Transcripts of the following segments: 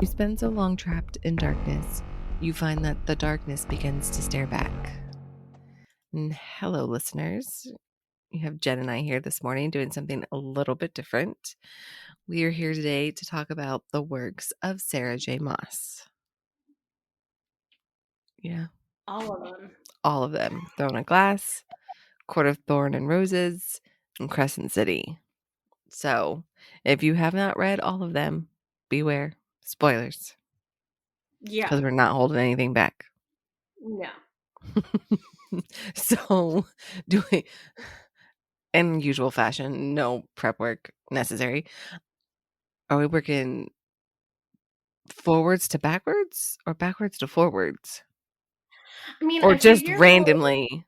You spend so long trapped in darkness, you find that the darkness begins to stare back. And hello, listeners. You have Jen and I here this morning doing something a little bit different. We are here today to talk about the works of Sarah J. Maas. Yeah, All of them. all of them. Throne of Glass, Court of Thorn and Roses, and Crescent City. So, if you have not read all of them, beware. Spoilers. Yeah. Because we're not holding anything back. No. So, doing in usual fashion, no prep work necessary. Are we working forwards to backwards or backwards to forwards? I mean, Or I just figure randomly?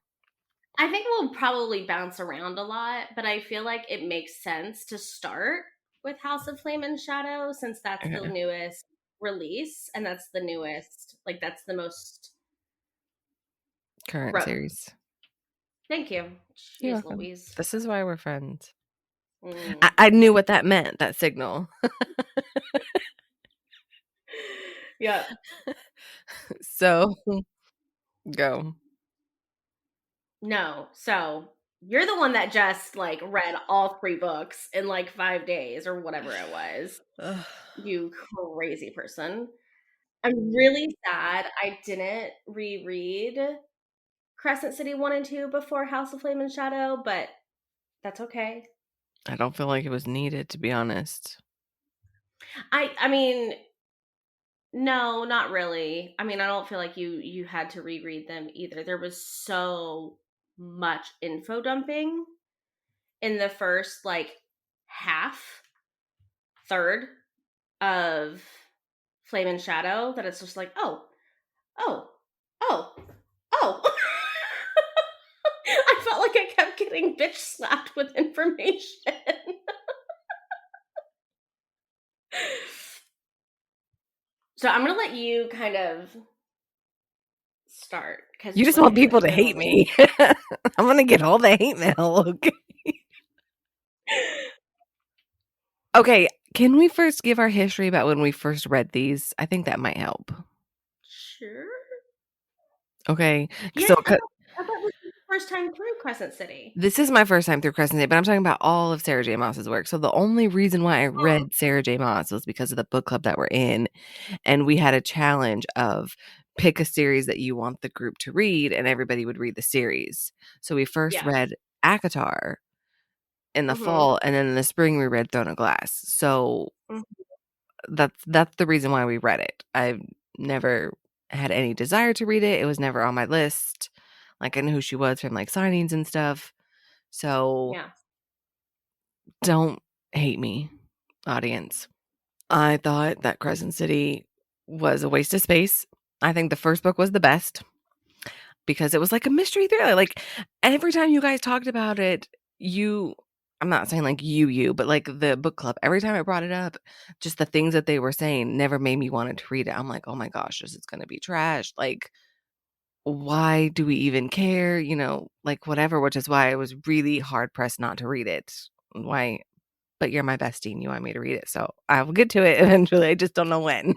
I think we'll probably bounce around a lot, but I feel like it makes sense to start with House of Flame and Shadow since that's the Okay. newest release and that's the newest, like that's the most Current ro- series. Thank you. You're Jeez welcome. Louise. This is why we're friends. Mm. I knew what that meant, that signal. Yeah. So, go. No. So you're the one that just like read all 3 books in like 5 days or whatever it was. Ugh. You crazy person. I'm really sad I didn't reread Crescent City 1 and 2 before House of Flame and Shadow, but that's okay. I don't feel like it was needed, to be honest. I mean, no, not really. I mean, I don't feel like you had to reread them either. There was so much info dumping in the first like half, third of Flame and Shadow that it's just like, oh, oh, oh, oh. I felt like I kept getting bitch slapped with information. So I'm gonna let you kind of start because You you're just want people to you're the hate lead. me. I'm going to get all the hate mail. Okay. Okay, can we first give our history about when we first read these? I think that might help. Sure. Okay, Yeah, so I thought this was the first time through Crescent City. this is my first time through Crescent City, but I'm talking about all of Sarah J. Maas's work. So the only reason why I Oh, read Sarah J. Maas was because of the book club that we're in, and we had a challenge of pick a series that you want the group to read, and everybody would read the series. So we first yeah. read ACOTAR in the Mm-hmm. fall, and then in the spring we read Throne of Glass. So Mm-hmm. that's the reason why we read it. I've never had any desire to read it. It was never on my list. Like I knew who she was from like signings and stuff. So Yeah. don't hate me, audience. I thought that Crescent City was a waste of space. I think the first book was the best because it was like a mystery thriller. Like every time you guys talked about it, I'm not saying like but like the book club, every time I brought it up, just the things that they were saying never made me want to read it. I'm like, oh my gosh, this is going to be trash. Like, why do we even care? Like whatever, which is why I was really hard pressed not to read it. Why? But you're my bestie and you want me to read it. So I will get to it eventually. I just don't know when.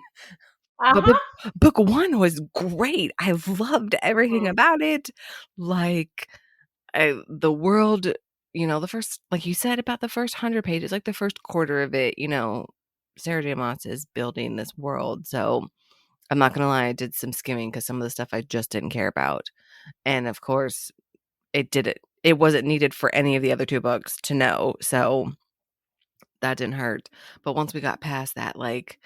But Uh-huh. book 1 was great. I loved everything Mm-hmm. about it. Like, the world, the first like you said about the first 100 pages, like the first quarter of it, Sarah J. Maas is building this world. So I'm not gonna lie, I did some skimming because some of the stuff I just didn't care about. And of course, it wasn't needed for any of the other 2 books to know. So that didn't hurt. But once we got past that, like,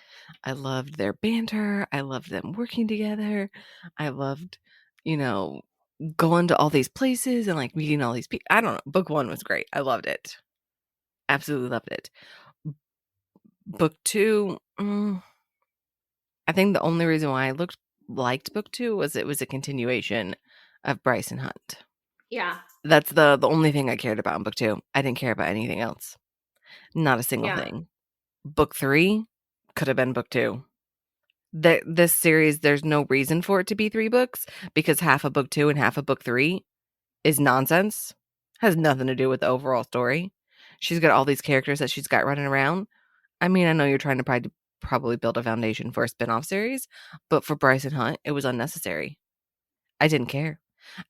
I loved their banter. I loved them working together. I loved, you know, going to all these places and like meeting all these people. I don't know. Book 1 was great. I loved it. Absolutely loved it. Book 2, I think the only reason why I liked book 2 was it was a continuation of Bryce and Hunt. Yeah. That's the only thing I cared about in book 2. I didn't care about anything else. Not a single Yeah. thing. Book 3 could have been book 2. This series, there's no reason for it to be 3 books because half of book 2 and half of book 3 is nonsense. Has nothing to do with the overall story. She's got all these characters that she's got running around. I mean, I know you're trying to probably build a foundation for a spinoff series, but for Bryce and Hunt, it was unnecessary. I didn't care.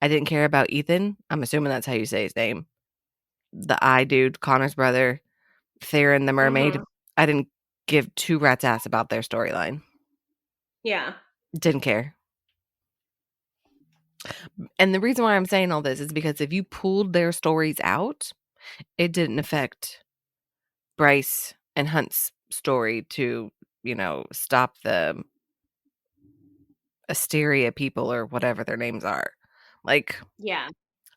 I didn't care about Ethan. I'm assuming that's how you say his name. The eye dude, Connor's brother, Theron the mermaid. Mhm. I didn't give two rats ass about their storyline. Yeah. Didn't care. And the reason why I'm saying all this is because if you pulled their stories out, it didn't affect Bryce and Hunt's story to, stop the Asteria people or whatever their names are. Like, Yeah.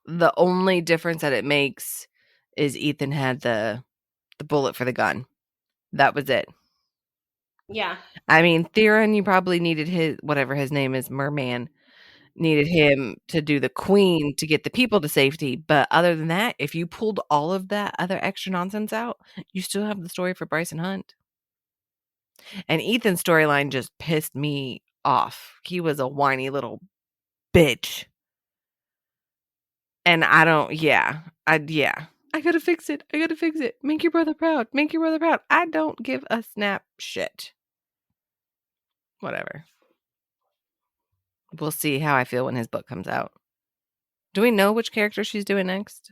the only difference that it makes is Ethan had the bullet for the gun. That was it. Yeah. I mean, Theron, you probably needed his, whatever his name is, Merman, needed him to do the queen to get the people to safety. But other than that, if you pulled all of that other extra nonsense out, you still have the story for Bryce and Hunt. And Ethan's storyline just pissed me off. He was a whiny little bitch. And I don't, yeah. I gotta fix it. I gotta fix it. Make your brother proud. Make your brother proud. I don't give a snap shit. Whatever. We'll see how I feel when his book comes out. Do we know which character she's doing next?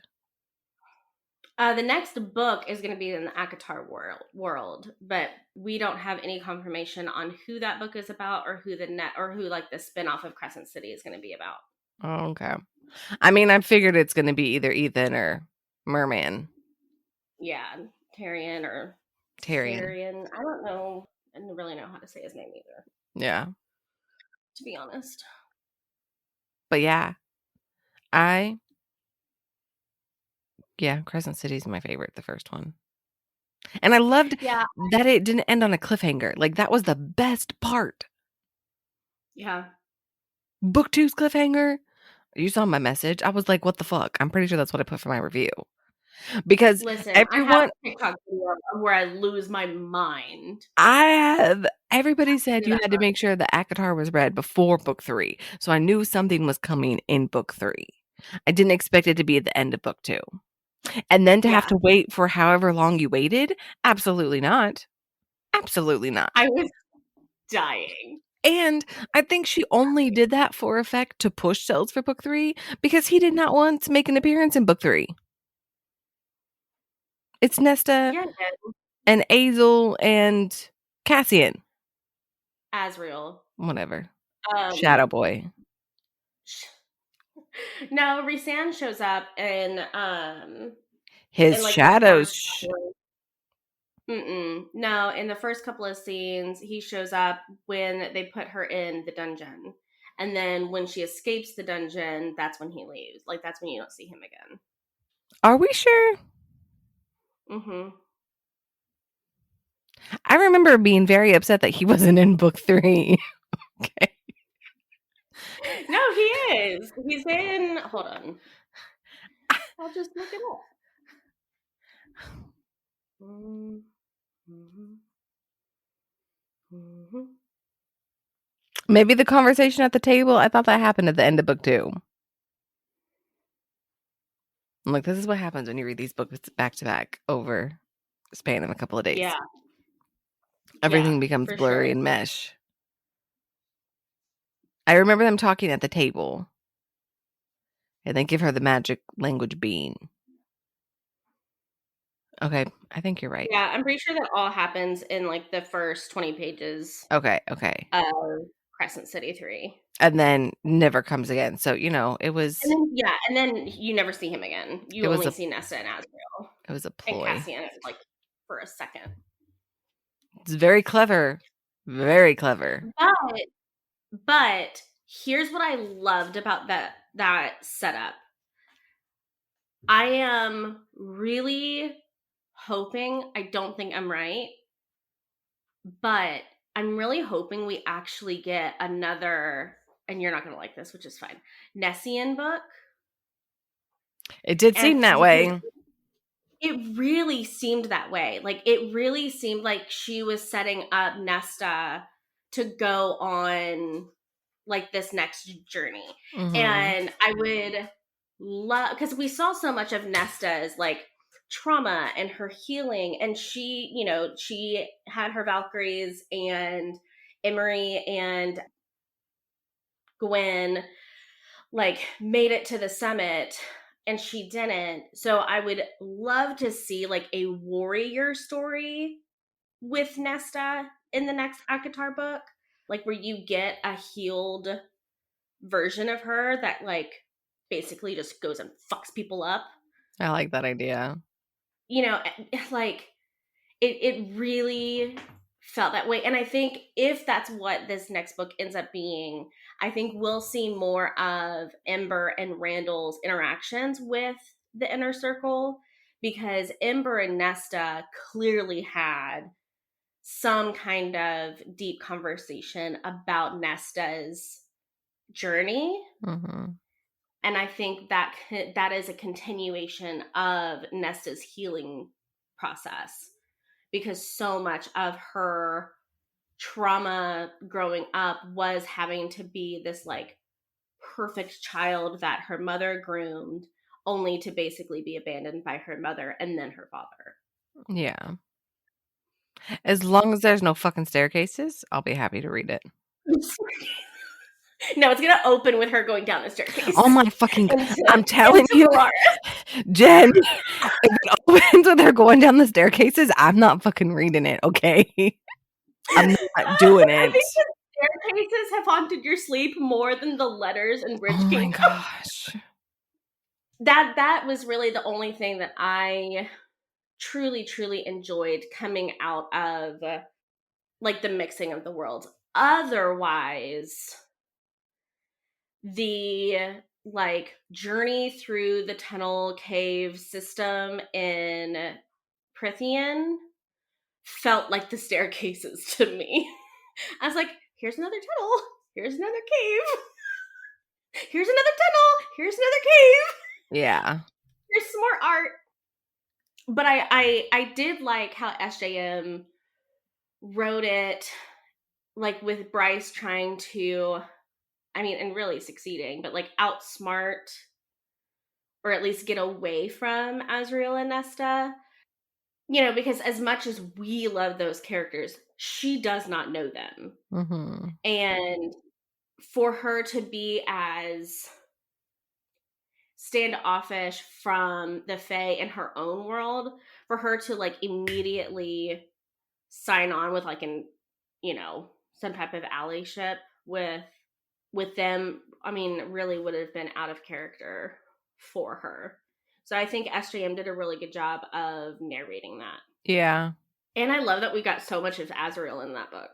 The next book is going to be in the Akatar world, but we don't have any confirmation on who that book is about or who like the spinoff of Crescent City is going to be about. Oh, okay. I mean, I figured it's going to be either Ethan or Merman. Yeah, Tyrion or Tyrion. Tyrion. I don't know. I don't really know how to say his name either, Yeah. to be honest. But yeah, Crescent City's my favorite, the first one. And I loved Yeah, that it didn't end on a cliffhanger. Like, that was the best part. yeah. Book two's cliffhanger. You saw my message. I was like, what the fuck? I'm pretty sure that's what I put for my review. Because Listen, I have everyone, a TikTok video where I lose my mind everybody said through you that had to book. make sure the ACOTAR was read before book 3. So I knew something was coming in book 3. I didn't expect it to be at the end of book 2. And then to have Yeah, to wait for however long you waited? Absolutely not. Absolutely not. I was dying. And I think she only did that for effect to push sales for book 3 because he did not want to make an appearance in book 3. It's Nesta Yeah, and Azel and Cassian. Asriel. Whatever. Shadow Um, Boy. no, Rhysand shows up in His like the shadows. first no, in the first couple of scenes, he shows up when they put her in the dungeon. And then when she escapes the dungeon, that's when he leaves. Like, that's when you don't see him again. Are we sure? Mm-hmm. I remember being very upset that he wasn't in book 3. Okay. No, he is. He's in. Hold on. I'll just look it up. Mm-hmm. Mm-hmm. Maybe the conversation at the table, I thought that happened at the end of book 2. I'm like, this is what happens when you read these books back to back over a span of a couple of days. Yeah. Yeah, Everything becomes for blurry sure. and mesh. I remember them talking at the table. And they give her the magic language bean. Okay, I think you're right. Yeah, I'm pretty sure that all happens in like the first 20 pages Okay. of Crescent City 3. And then never comes again. So, it And was then and then you never see him again. it You was only a see Nesta and Asriel it was a and ploy. Cassian like for a second. It's very clever. Very clever. But here's what I loved about that setup. I am really hoping, I don't think I'm right, but I'm really hoping we actually get another, and you're not going to like this, which is fine, Nessian book. It did And seem that because way. it really seemed that way. Like, it really seemed like she was setting up Nesta to go on like this next journey. Mhm. And I would love, because we saw so much of Nesta as like trauma and her healing. And she, you know, she had her Valkyries and Emery and Gwen like made it to the summit and she didn't. So I would love to see like a warrior story with Nesta in the next Akatar book, like where you get a healed version of her that like basically just goes and fucks people up. I like that idea. You know, like it really felt that way. And I think if that's what this next book ends up being, I think we'll see more of Ember and Randall's interactions with the inner circle, because Ember and Nesta clearly had some kind of deep conversation about Nesta's journey. Mhm. And I think that that is a continuation of Nesta's healing process, because so much of her trauma growing up was having to be this like perfect child that her mother groomed, only to basically be abandoned by her mother and then her father. Yeah. As long as there's no fucking staircases, I'll be happy to read it. No, it's gonna open with her going down the staircase Oh my fucking I'm telling into you, Valara. Jen, if it opens with her going down the staircases, I'm not fucking reading it, okay? I'm not doing I it. think the staircases have haunted your sleep more than the letters in Oh Bridge my Kingdom. gosh. That was really the only thing that I truly enjoyed coming out of like the mixing of the worlds. Otherwise, the like journey through the tunnel cave system in Prithian felt like the staircases to me. I was like, here's another tunnel, here's another cave, here's another tunnel, here's another cave, Yeah. here's some more art. But I did like how SJM wrote it, like with Bryce trying to, I mean, and really succeeding, but like outsmart or at least get away from Azriel and Nesta. You know, because as much as we love those characters, she does not know them. Mhm. And for her to be as standoffish from the Fae in her own world, for her to like immediately sign on with like an, you know, some type of allyship with them, I mean, really would have been out of character for her. So I think SJM did a really good job of narrating that. Yeah. And I love that we got so much of Azrael in that book.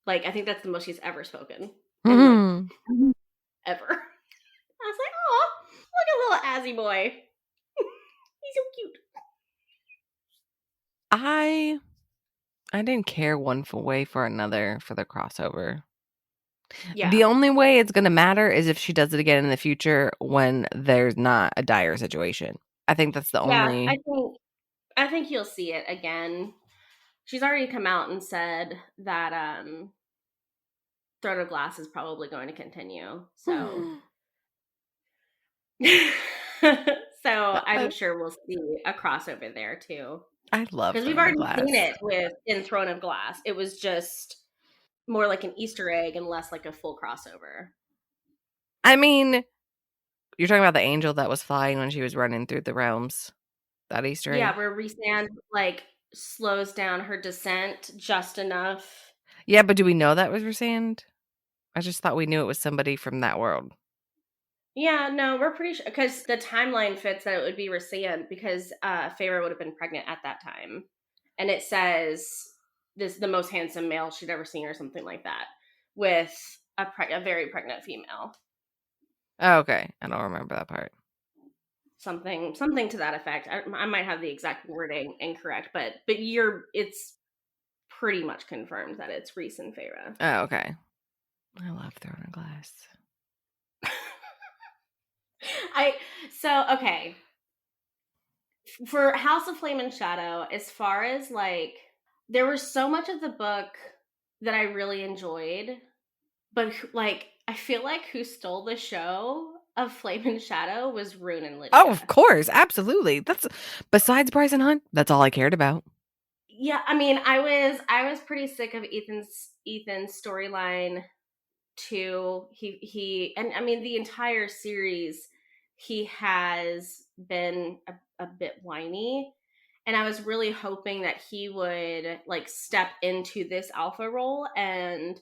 Like, I think that's the most he's ever spoken in like Mhm. ever. I was like, oh, look at little Azzy boy. He's so cute. I didn't care one way for another for the crossover. Yeah. The only way it's gonna matter is if she does it again in the future when there's not a dire situation. I think that's the Yeah, only I think you'll see it again. She's already come out and said that Throne of Glass is probably going to continue. So so I'm I sure we'll see a crossover there too. I love Because we've Throne of already seen Glass. it with in Throne of Glass. It was just more like an Easter egg and less like a full crossover. I mean, you're talking about the angel that was flying when she was running through the realms. That Easter egg? Yeah, where Rhysand like slows down her descent just enough. Yeah, but do we know that was Rosand? I just thought we knew it was somebody from that world. Yeah, no, we're pretty sure because the timeline fits that it would be Rhysand because Feyre would have been pregnant at that time, and it says this the most handsome male she'd ever seen or something like that with a very pregnant female. Oh, okay. I don't remember that part. Something to that effect. I might have the exact wording incorrect, but you're it's pretty much confirmed that it's Rhys and Feyre. Oh, okay. I love Throne of Glass. I so okay for House of Flame and Shadow. As far as like, there was so much of the book that I really enjoyed, but like I feel like who stole the show of Flame and Shadow was Rune and Oh, of Lydia. course, absolutely. That's besides Bryce and Hunt, that's all I cared about. Yeah, I mean, I was pretty sick of Ethan's storyline too. He and I mean the entire series he has been a bit whiny, and I was really hoping that he would like step into this alpha role and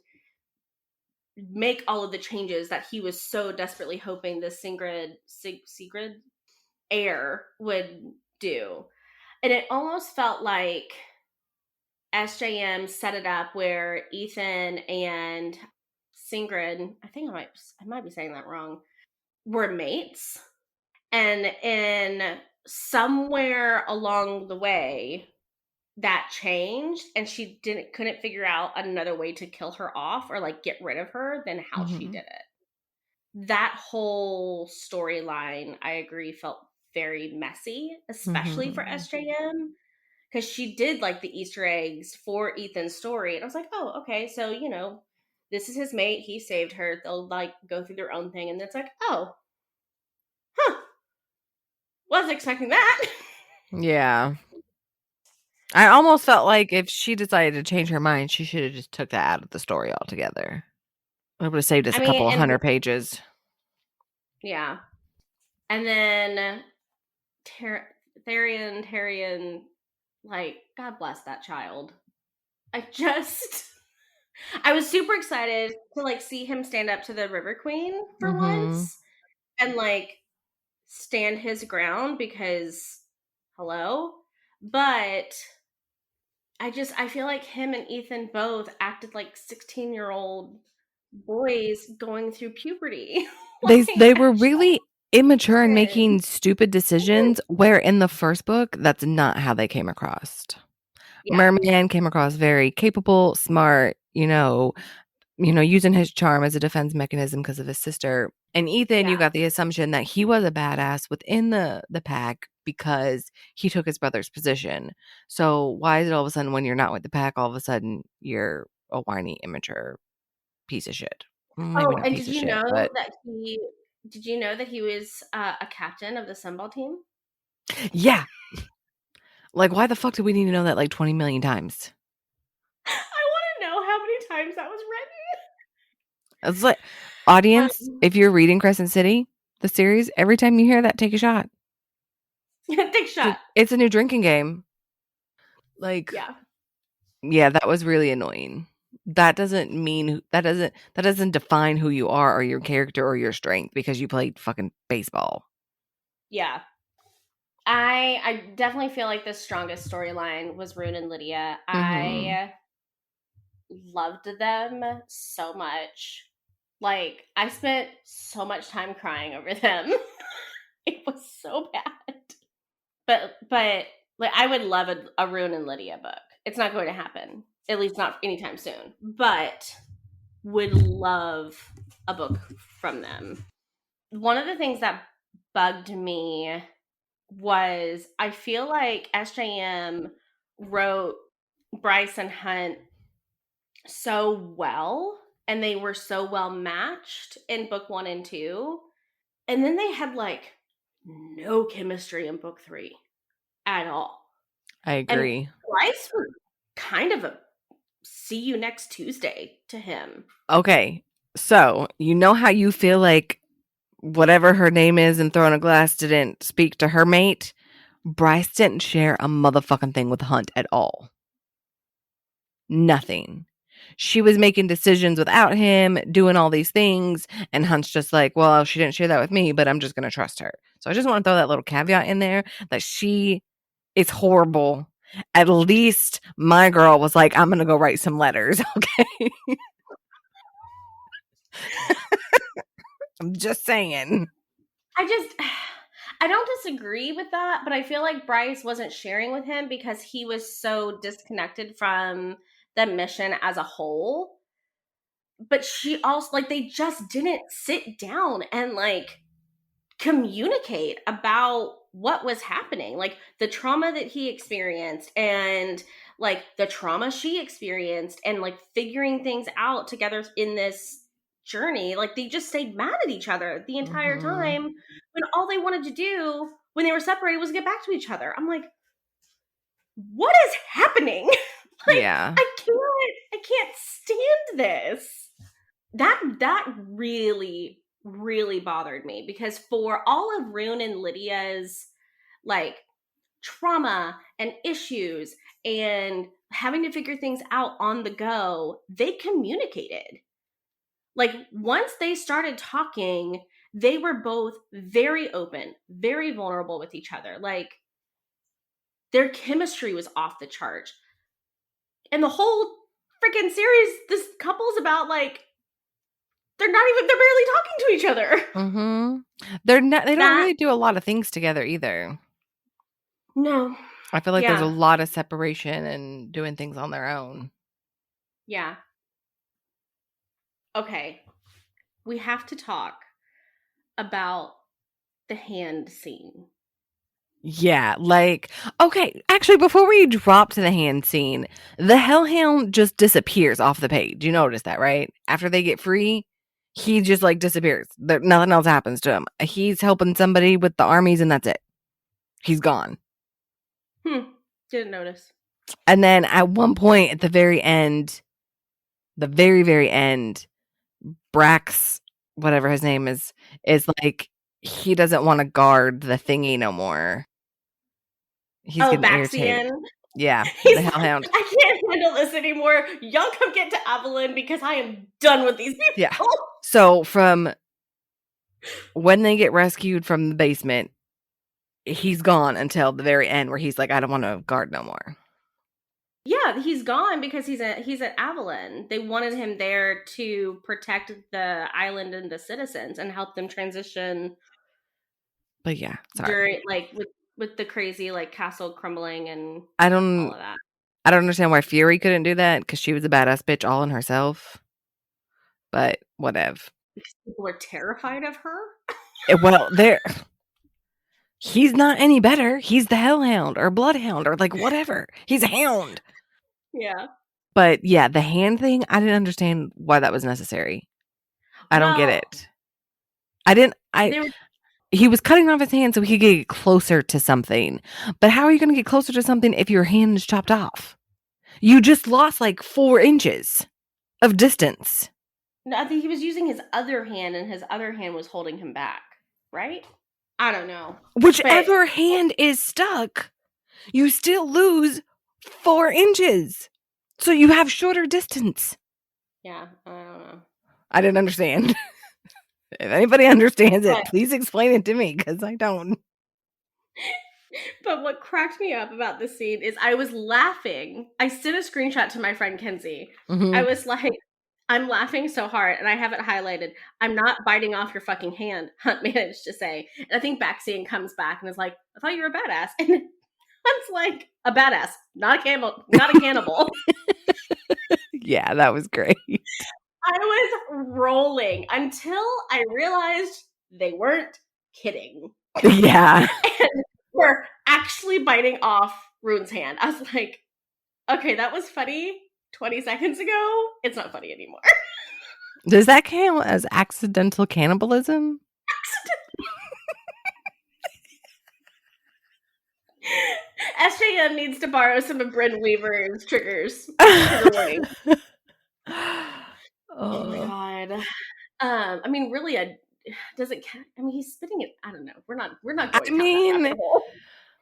make all of the changes that he was so desperately hoping the Sigrid heir would do. And it almost felt like SJM set it up where Ethan and Sigrid, I might be saying that wrong, were mates. And in somewhere along the way that changed and she couldn't figure out another way to kill her off or like get rid of her than how she Mhm. did it. That whole storyline, I agree, felt very messy, especially for Mhm. SJM, because she did like the Easter eggs for Ethan's story. And I was like, oh, okay, so, this is his mate. He saved her. They'll like go through their own thing. And it's like, oh, huh, wasn't expecting that. Yeah. I almost felt like if she decided to change her mind, she should have just took that out of the story altogether. It would have saved us I a mean, couple of and 100 pages. yeah. And then Therian, like, God bless that child. I just I was super excited to like see him stand up to the River Queen for Mhm. once and like stand his ground because hello. But I feel like him and Ethan both acted like 16-year-old boys going through puberty. They Like were really immature and children. making stupid decisions, where in the first book, that's not how they came across. Yeah. Merman came across very capable, smart, using his charm as a defense mechanism because of his sister. And Ethan, you Yeah. got the assumption that he was a badass within the pack because he took his brother's position. So why is it all of a sudden when you're not with the pack, all of a sudden you're a whiny, immature piece of shit? Maybe Oh, not and piece of shit, but did you know that he was a captain of the Sunball team? yeah. Like, why the fuck do we need to know that like 20 million times? I want to know how many times that was It's like, audience, written. if you're reading Crescent City, the series, every time you hear that, take a shot. Big shot. It's a new drinking game. Like, Yeah. yeah, that was really annoying. That doesn't define who you are or your character or your strength because you played fucking baseball. Yeah. I definitely feel like the strongest storyline was Rune and Lydia. Mhm. I loved them so much. Like I spent so much time crying over them. It was so bad. But like I would love a Rune and Lydia book. It's not going to happen. At least not anytime soon. But would love a book from them. One of the things that bugged me was I feel like SJM wrote Bryce and Hunt so well and they were so well matched in book 1 and 2. And then they had like no chemistry in book 3 at all. I And agree. Bryce was kind of a see you next Tuesday to him. Okay. So, you know how you feel like whatever her name is in Throne of Glass didn't speak to her mate? Bryce didn't share a motherfucking thing with Hunt at all. Nothing. She was making decisions without him, doing all these things, and Hunt's just like, well, she didn't share that with me, but I'm just going to trust her. So I just want to throw that little caveat in there that she is horrible. At least my girl was like, I'm going to go write some letters. Okay. I'm just saying. I just I don't disagree with that, but I feel like Bryce wasn't sharing with him because he was so disconnected from the mission as a whole. But she also like they just didn't sit down and like communicate about what was happening, like the trauma that he experienced and like the trauma she experienced and like figuring things out together in this journey. Like, they just stayed mad at each other the entire Mhm. time when all they wanted to do when they were separated was get back to each other. I'm like, what is happening? Like, Yeah. I can't stand this. That really, really bothered me because for all of Rune and Lydia's like trauma and issues and having to figure things out on the go, they communicated. Like, once they started talking, they were both very open, very vulnerable with each other. Like, their chemistry was off the chart. And the whole freaking series, this couple's about like they're barely talking to each other. Mhm. They don't That really do a lot of things together either. no. I feel like there's a Yeah. lot of separation and doing things on their own. Yeah. Okay. We have to talk about the hand scene. Yeah, like okay, actually before we drop to the hand scene, the Hellhound just disappears off the page. You notice that, right? After they get free, he just like disappears. Nothing else happens to him. He's helping somebody with the armies and that's it. He's gone. Didn't notice. And then at one point at the very end, the very very end, Brax, whatever his name is like he doesn't want to guard the thingy no more. He's Oh, getting irritated. Baxian. Yeah, He's the like, Hellhound. I can't handle this anymore. Y'all come get to Avalon because I am done with these Yeah. people. So from when they get rescued from the basement, he's gone until the very end where he's like, I don't want to guard no more. Yeah, he's gone because he's at Avalon. They wanted him there to protect the island and the citizens and help them transition But yeah, sorry. during like with the crazy like castle crumbling and I all don't of that. I don't understand why Fury couldn't do that because she was a badass bitch all in herself. But whatever. People were terrified of her. Well, there he's not any better. He's the Hellhound or Bloodhound or like whatever. He's a hound. Yeah. But yeah, the hand thing, I didn't understand why that was necessary. I don't get Well, it. I didn't I they were He was cutting off his hand so he could get closer to something. But how are you gonna get closer to something if your hand is chopped off? You just lost like 4 inches of distance. no, I think he was using his other hand and his other hand was holding him back, right? I don't know. But Whichever hand is stuck, you still lose 4 inches. So you have shorter distance. yeah, I don't know. I didn't understand. If anybody understands it, But please explain it to me because I don't. but what cracked me up about this scene is I was laughing. I sent a screenshot to my friend Kenzie. I Mhm. was like, I'm laughing so hard, and I have it highlighted. I'm not biting off your fucking hand, Hunt managed to say. And I think Baxian comes back and is like, I thought you were a badass. And Hunt's like, a badass, not a cannibal, not a cannibal. Yeah, that was great. I was rolling until I realized they weren't kidding. Yeah. And were actually biting off Rune's hand. I was like, okay, that was funny 20 seconds ago. It's not funny anymore. Does that count as accidental cannibalism? SJM needs to borrow some of Bryn Weaver's triggers. Trigger warning. Oh my Oh. god. I mean, really, does it? I mean, he's spitting it. I don't know. We're not I going down that rabbit mean, hole.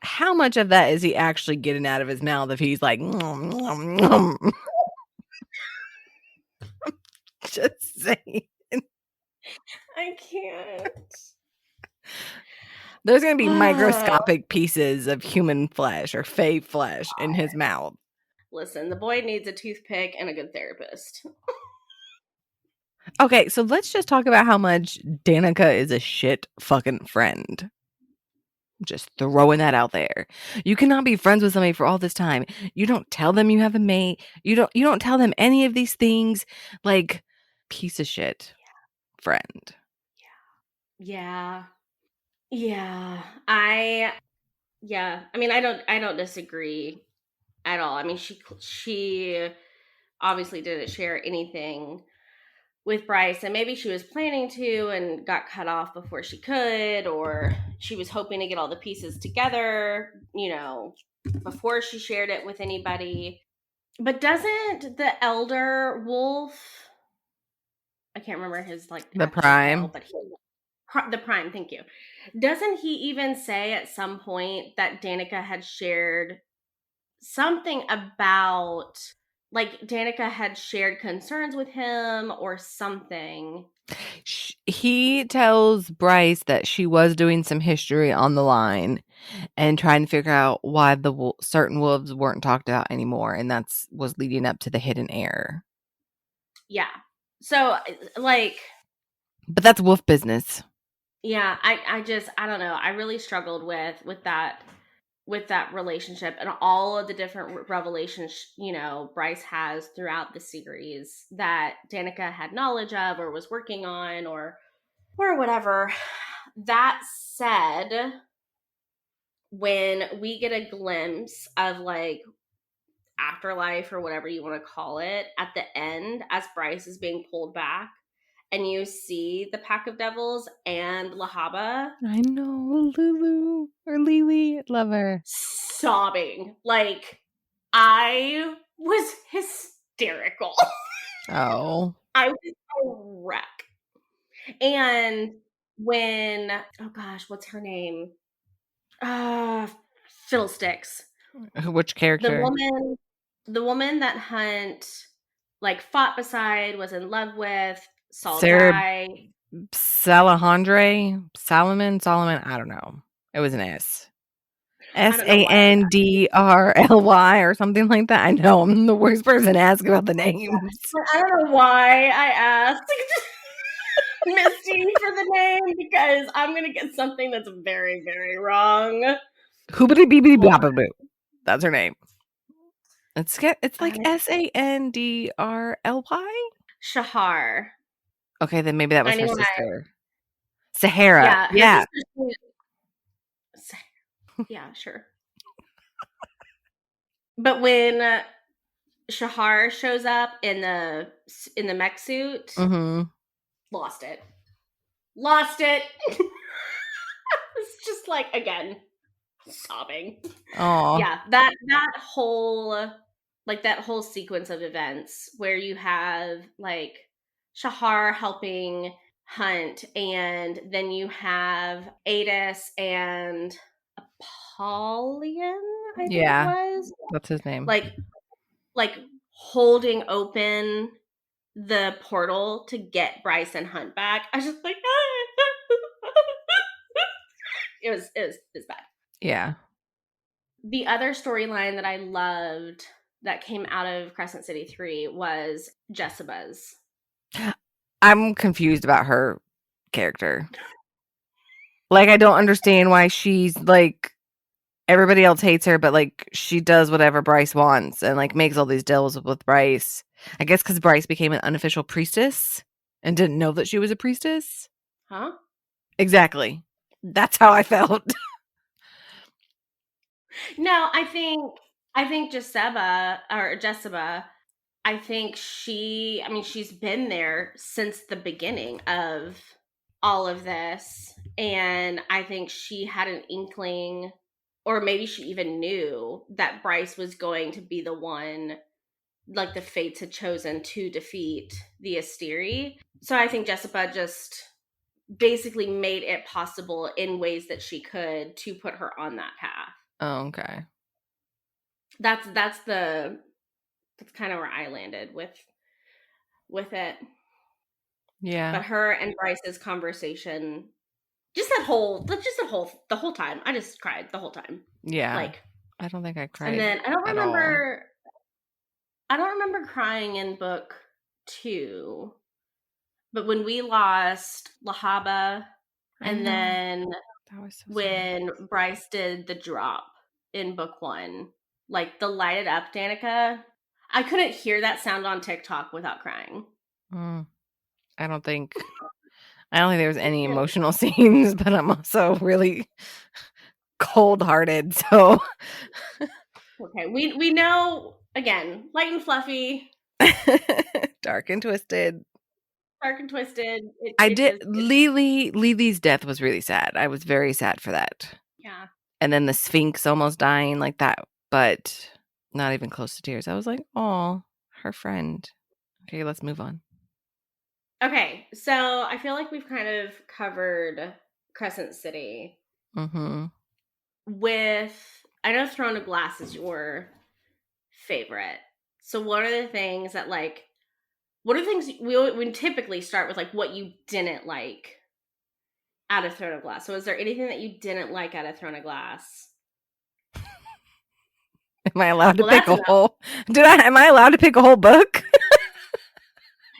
how much of that is he actually getting out of his mouth if he's like, "Nom, nom, nom." Just saying. I can't. There's going to be Oh. microscopic pieces of human flesh or fey flesh in his mouth. Listen, the boy needs a toothpick and a good therapist. Okay, so let's just talk about how much Danica is a shit fucking friend. Just throwing that out there. You cannot be friends with somebody for all this time. You don't tell them you have a mate. You don't tell them any of these things. Like piece of shit friend. Yeah. Yeah. I mean, I don't disagree at all. I mean, she obviously didn't share anything with Bryce, and maybe she was planning to and got cut off before she could, or she was hoping to get all the pieces together, before she shared it with anybody. But doesn't the elder wolf, I can't remember his The actual title, Prime. but the prime, thank you. Doesn't he even say at some point that Danica had shared something about, Danica had shared concerns with him or something? He tells Bryce that she was doing some history on the line and trying to figure out why the certain wolves weren't talked about anymore, and that's was leading up to the hidden heir. Yeah. So, But that's wolf business. yeah, I don't know. I really struggled with that relationship and all of the different revelations, Bryce has throughout the series that Danica had knowledge of or was working on, or whatever. That said, when we get a glimpse of afterlife or whatever you want to call it at the end, as Bryce is being pulled back and you see the pack of devils and Lahaba, I know, Lulu or Lily, love her. sobbing. I was hysterical. Oh, I was a wreck. And when, oh gosh, what's her name? Uh Fiddlesticks. which The character? woman the woman that Hunt fought beside, was in love with, saw Sarah die. Solomon. I don't know. It was an S. I don't know why I'm Sandrly or something like that. I know I'm the worst person to ask about the names. I don't know why I asked Misty for the name, because I'm gonna get something that's very, very wrong. Hoobity beebity Hold on. bop. That's her name. It's like Sandrly. Shahar. Okay, then maybe that was her Anyone sister. Sahara. Yeah, her Yeah. sister. Yeah, sure. But when Shahar shows up in the mech suit, Mm-hmm. lost it. Lost it. It's just again, sobbing. Oh, Yeah, that whole sequence of events where you have Shahar helping Hunt, and then you have Adis and Apollyon, I think it yeah. was, That's his name. like like holding open the portal to get Bryce and Hunt back. I was just like, it was bad. Yeah. The other storyline that I loved that came out of Crescent City 3 was Jessica's. I'm confused about her character. I don't understand why she's everybody else hates her, but she does whatever Bryce wants and makes all these deals with Bryce. I guess because Bryce became an unofficial priestess and didn't know that she was a priestess. Huh? Exactly. That's how I felt. No, I think Jessica, I think she's been there since the beginning of all of this. And I think she had an inkling, or maybe she even knew, that Bryce was going to be the one, the fates had chosen to defeat the Asteri. So I think Jessica just basically made it possible in ways that she could to put her on that path. Oh, okay. That's kind of where I landed with it. Yeah. But her and Bryce's conversation, the whole time, I just cried the whole time. Yeah. I don't think I And cried then at all. I don't remember crying in book 2, but when we lost Lahaba, I and know. then That was so sad. when Bryce did the drop in book 1, the lighted up Danica, I couldn't hear that sound on TikTok without crying. Mm, I don't think there was any emotional scenes, but I'm also really cold-hearted, so Okay, we know, again, light and fluffy. dark and twisted. dark and twisted. I It did just it Lily's death was really sad. I was very sad for that. yeah. And then the Sphinx almost dying like that, but not even close to tears. I was like, "Oh, her friend." Okay, let's move on. Okay, so I feel like we've kind of covered Crescent City Mhm. with I know Throne of Glass is your favorite. So what are the things that like what are the things we typically start with like what you didn't like out of Throne of Glass. So is there anything that you didn't like out of Throne of Glass? Am I allowed to Well, pick that's a enough. whole am I allowed to pick a whole book?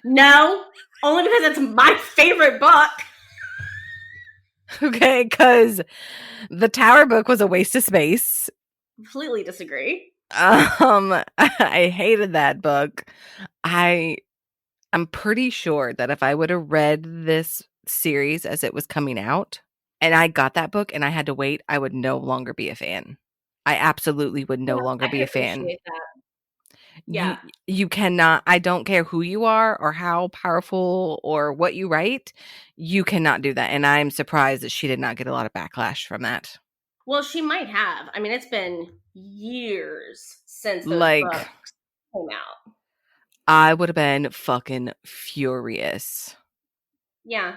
No, only because it's my favorite book. Okay, because the Tower book was a waste of space. Completely disagree. I hated that book. I I'm pretty sure that if I would have read this series as it was coming out and I got that book and I had to wait, I would no longer be a fan. I absolutely would no Yeah, longer I be can a fan. appreciate that. You Yeah. you cannot, I don't care who you are or how powerful or what you write, you cannot do that, and I'm surprised that she did not get a lot of backlash from that. Well, she might have. I mean, it's been years since those Like, books came out. I would have been fucking furious. Yeah.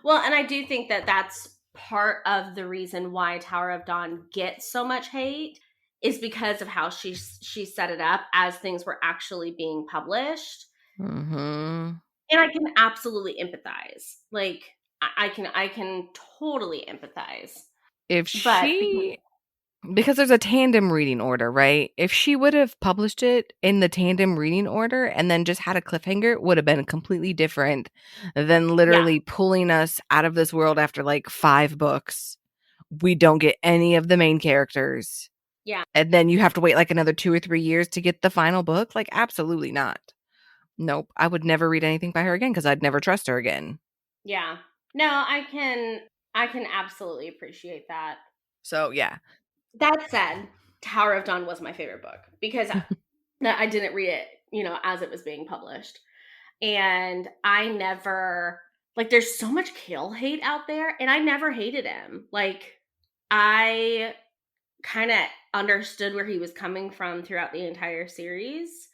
Well, and I do think that that's part of the reason why Tower of Dawn gets so much hate is because of how she set it up as things were actually being published. Mhm. And I can absolutely empathize. Like I can totally empathize. If But because she Because there's a tandem reading order, right? If she would have published it in the tandem reading order and then just had a cliffhanger, it would have been completely different than yeah, literally pulling us out of this world after like 5 books. We don't get any of the main characters. yeah, And then you have to wait like another 2 or 3 years to get the final book? Like, absolutely not. Nope. I would never read anything by her again because I'd never trust her again. yeah. No, I can absolutely appreciate that. So, yeah. That said, Tower of Dawn was my favorite book because I didn't read it, as it was being published. And I never like there's so much Kale hate out there and I never hated him. Like I kind of understood where he was coming from throughout the entire series.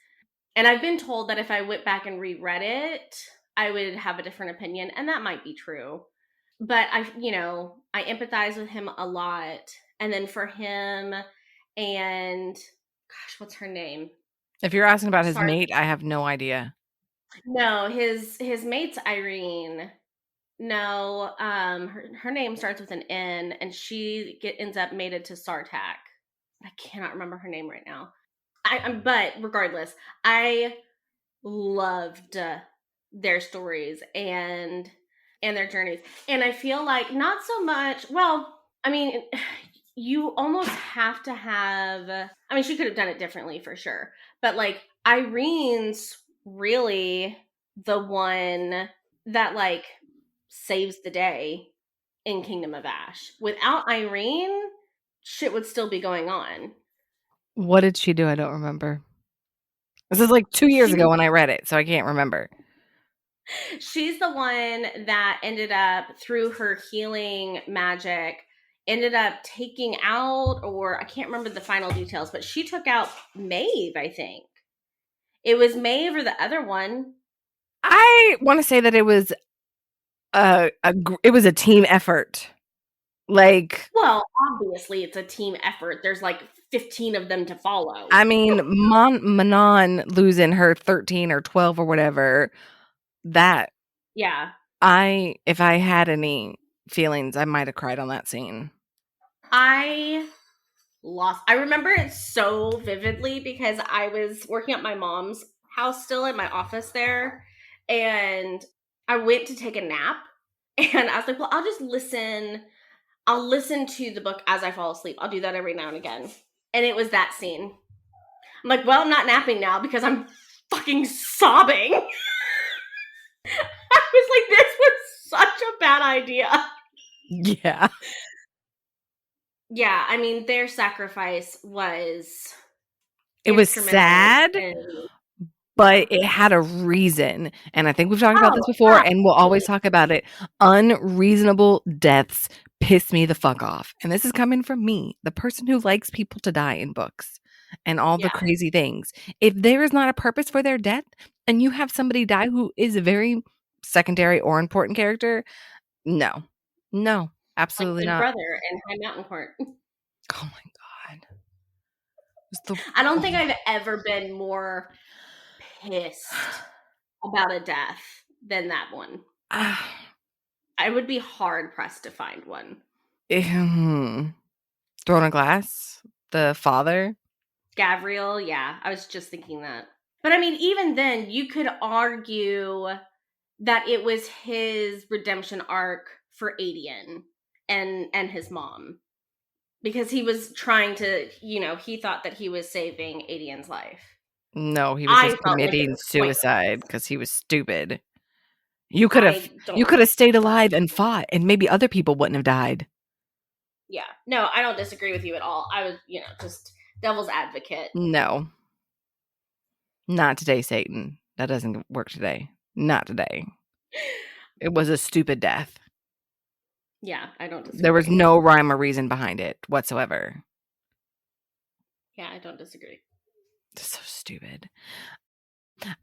And I've been told that if I went back and reread it, I would have a different opinion, and that might be true. But I empathize with him a lot. And then for him and gosh, what's her name? If you're asking about his Sorry. mate, I have no idea. No, his mate's Irene. No, her name starts with an N, and ends up mated to Sartak. I cannot remember her name right now. But regardless, I loved their stories and their journeys, and I feel like not so much. Well, I mean, you almost have to have. I mean, she could have done it differently for sure, but like Irene's really the one that like saves the day in Kingdom of Ash. Without Irene, shit would still be going on. What did she do? I don't remember. This is like 2 years She ago when I read it, so I can't remember. she's the one that ended up through her healing magic ended up taking out, or I can't remember the final details, but she took out Maeve, I think. It was Maeve or the other one. I wanna say that it was it was a team effort. Like, Well, obviously it's a team effort. There's like 15 of them to follow. I mean, Manon losing her 13 or 12 or whatever, that Yeah. if I had any feelings, I might have cried on that scene. I I remember it so vividly because I was working at my mom's house still in my office there, and I went to take a nap, and I was like, well, I'll listen to the book as I fall asleep. I'll do that every now and again. And it was that scene. I'm like, well, I'm not napping now because I'm fucking sobbing. I was like, this was such a bad idea. Yeah. Yeah, I mean, their sacrifice was It was instrumental sad, in. but it had a reason, and I think we've talked about Oh, this before, and we'll always absolutely. talk about it. Unreasonable deaths piss me the fuck off, and this is coming from me, the person who likes people to die in books and all the Yeah. crazy things. If there is not a purpose for their death and you have somebody die who is a very secondary or important character, no. No, Like absolutely Big not. Brother and High Mountain Court. Oh my god. It's the I don't think I've ever been more pissed about a death than that one. Ah, I would be hard pressed to find one. Thrown a glass? The father? Gavriel, yeah, I was just thinking that. But I mean, even then, you could argue that it was his redemption arc for Adian and his mom, because he was trying to, he thought that he was saving Adian's life. No, he was I just felt like it committing was suicide pointless. because he was stupid. You could've I don't you coulda stayed disagree with that. alive and fought, and maybe other people wouldn't have died. Yeah. No, I don't disagree with you at all. I was, just devil's advocate. No. Not today, Satan. That doesn't work today. Not today. It was a stupid death. Yeah, I don't There was disagree. no rhyme or reason behind it whatsoever. Yeah, I don't disagree. So stupid.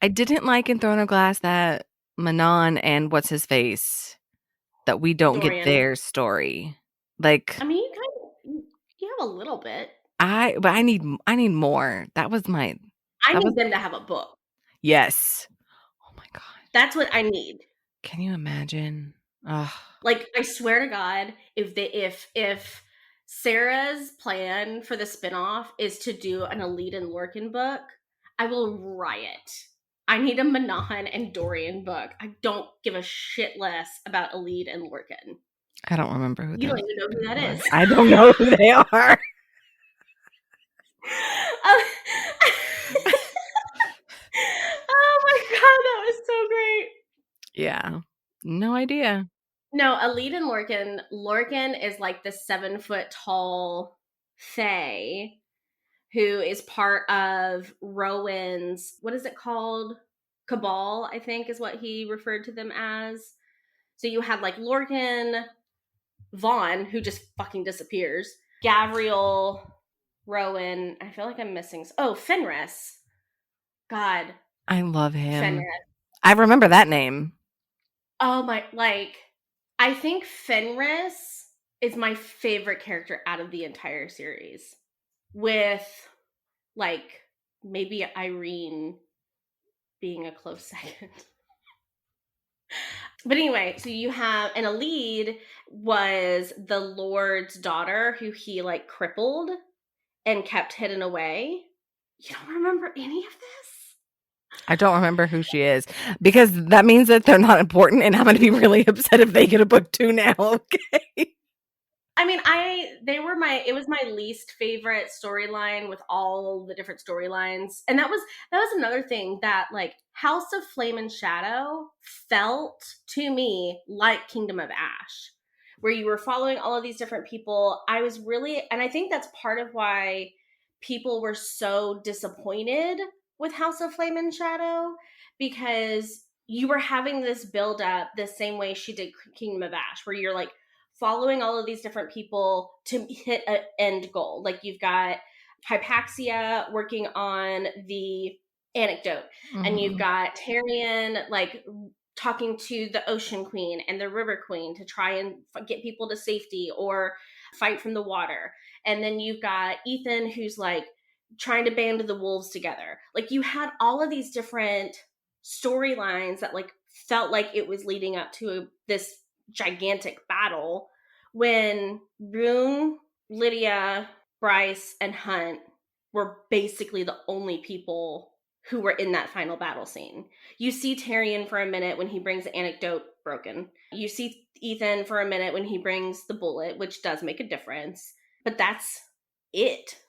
I didn't like in Throne of Glass that Manon and what's his face, that we don't get Dorian. their story. Like, I mean, you have a little bit. I need more. I That was need them to have a book. yes. Oh my god. That's what I need. Can you imagine? Ugh. Like, I swear to God, if Sarah's plan for the spinoff is to do an Elite and Lorcan book, I will riot. I need a Manon and Dorian book. I don't give a shit less about Elite and Lorcan. I don't remember who You don't those even know who that people are. is. I don't know who they are. Oh, oh my god, that was so great. Yeah. No idea. No, Elite and Lorcan. Lorcan is like the 7 foot tall Fae who is part of Rowan's, what is it called? Cabal, I think is what he referred to them as. So you had like Lorcan, Vaughn, who just fucking disappears, Gavriel, Rowan. I feel like I'm missing. Oh, Fenris. God, I love him. Fenris. I remember that name. Oh my, like, I think Fenris is my favorite character out of the entire series. With, like, maybe Irene being a close second. But anyway, so you have, and Alid was the Lord's daughter who he, like, crippled and kept hidden away. You don't remember any of this? I don't remember who she is because that means that they're not important, and I'm gonna be really upset if they get a book 2 now, okay? I mean, it was my least favorite storyline with all the different storylines. And that was another thing that, like, House of Flame and Shadow felt to me like Kingdom of Ash, where you were following all of these different people. And I think that's part of why people were so disappointed with House of Flame and Shadow, because you were having this build up the same way she did Kingdom of Ash, where you're like following all of these different people to hit an end goal. Like, you've got Hypaxia working on the anecdote, and you've Mhm. got Tyrion, like, talking to the Ocean Queen and the River Queen to try and get people to safety or fight from the water. And then you've got Ethan, who's like trying to band the wolves together. Like, you had all of these different storylines that, like, felt like it was leading up to this gigantic battle, when Rune, Lydia, Bryce, and Hunt were basically the only people who were in that final battle scene. You see Tyrion for a minute when he brings the anecdote broken. You see Ethan for a minute when he brings the bullet, which does make a difference. But that's it.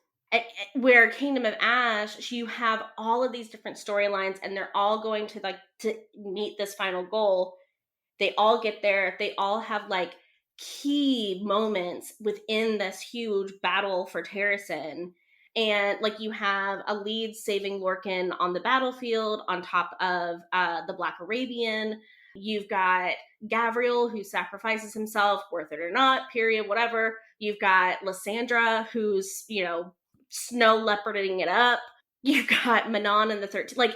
Where Kingdom of Ash, you have all of these different storylines, and they're all going to meet this final goal. They all get there. They all have, like, key moments within this huge battle for Terrasen. And like you have a lead saving Lorcan on the battlefield on top of the Black Arabian. You've got Gavriel, who sacrifices himself, worth it or not, period, whatever. You've got Lysandra, who's, snow leoparding it up. You've got Manon in the 13. Like,